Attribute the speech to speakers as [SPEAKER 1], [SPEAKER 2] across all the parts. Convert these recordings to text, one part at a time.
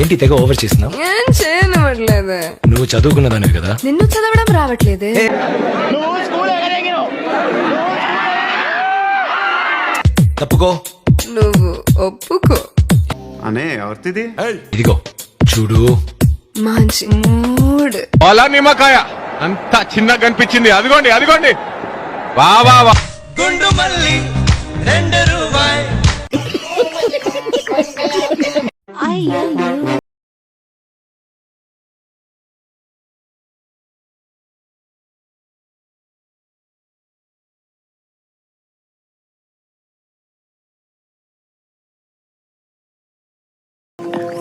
[SPEAKER 1] ఏంటి తెగ ఓవర్ చేస్తున్నావు?
[SPEAKER 2] ఏం చేయనివ్వట్లేదే.
[SPEAKER 1] నువ్వు చదువుకున్నదానివి కదా.
[SPEAKER 2] నిన్ను చదవడం రావట్లేదే.
[SPEAKER 1] తప్పుకో.
[SPEAKER 2] నువ్వు ఒప్పుకో.
[SPEAKER 3] అనే ఎవరిది?
[SPEAKER 1] ఇదిగో చూడు.
[SPEAKER 2] మంచి మూడ్.
[SPEAKER 4] అలా నిమ్మకాయ అంత చిన్నగా కనిపించింది. అదిగోండి అదిగోండి. వా వా వా.
[SPEAKER 5] గుండు మల్లి 2 రూపాయి.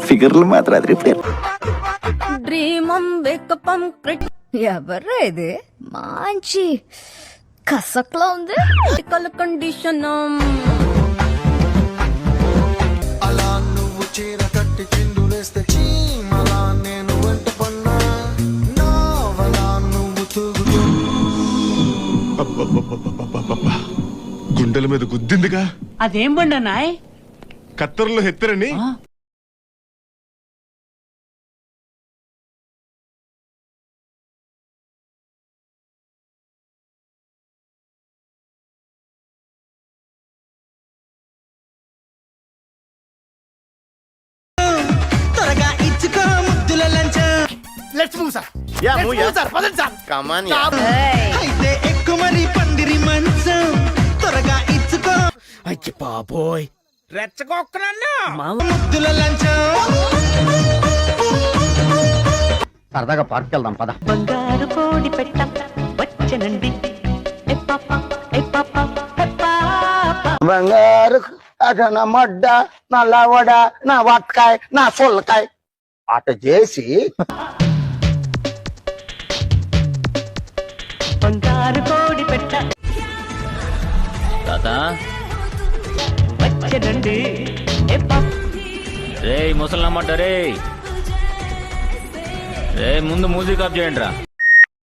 [SPEAKER 6] ఫిగర్లు మాత్రం అది
[SPEAKER 7] డ్రీమం వేకపం ఎవర్రా ఇది? మంచి కసక్లా ఉంది. కండిషన్
[SPEAKER 5] అలా నువ్వు చీర కట్టి చిందులేస్తే చీమలా నేను వెంట పన్నా నావలా నువ్వు తూగుతూ
[SPEAKER 4] గుండెల మీద గుద్దిందిగా.
[SPEAKER 8] అదేం బండనాయ్?
[SPEAKER 4] కత్తెరలో హెత్తరని.
[SPEAKER 5] త్వరగా ఇచ్చుకో ముద్దుల లంచం. అయితే ఎక్కువ మరి పందిరి మంచం త్వరగా ఇచ్చుకో.
[SPEAKER 6] అయ్యి బాబోయ్
[SPEAKER 5] ముద్దుల లంచం.
[SPEAKER 6] సరదాగా పార్క్ వెళ్దాం పద.
[SPEAKER 8] బంగారు కోడి పెట్ట వచ్చనండి.
[SPEAKER 6] బంగారు అదన మడ్డ నా లవడ నా వట్కాయ నా సొల్లకాయ అట చేసి
[SPEAKER 8] బంగారు కోడి పెట్ట వచ్చనండి.
[SPEAKER 9] రే ముసలమ్మంట రే. ముందు మ్యూజిక్ ఆఫ్ చేయండి రా.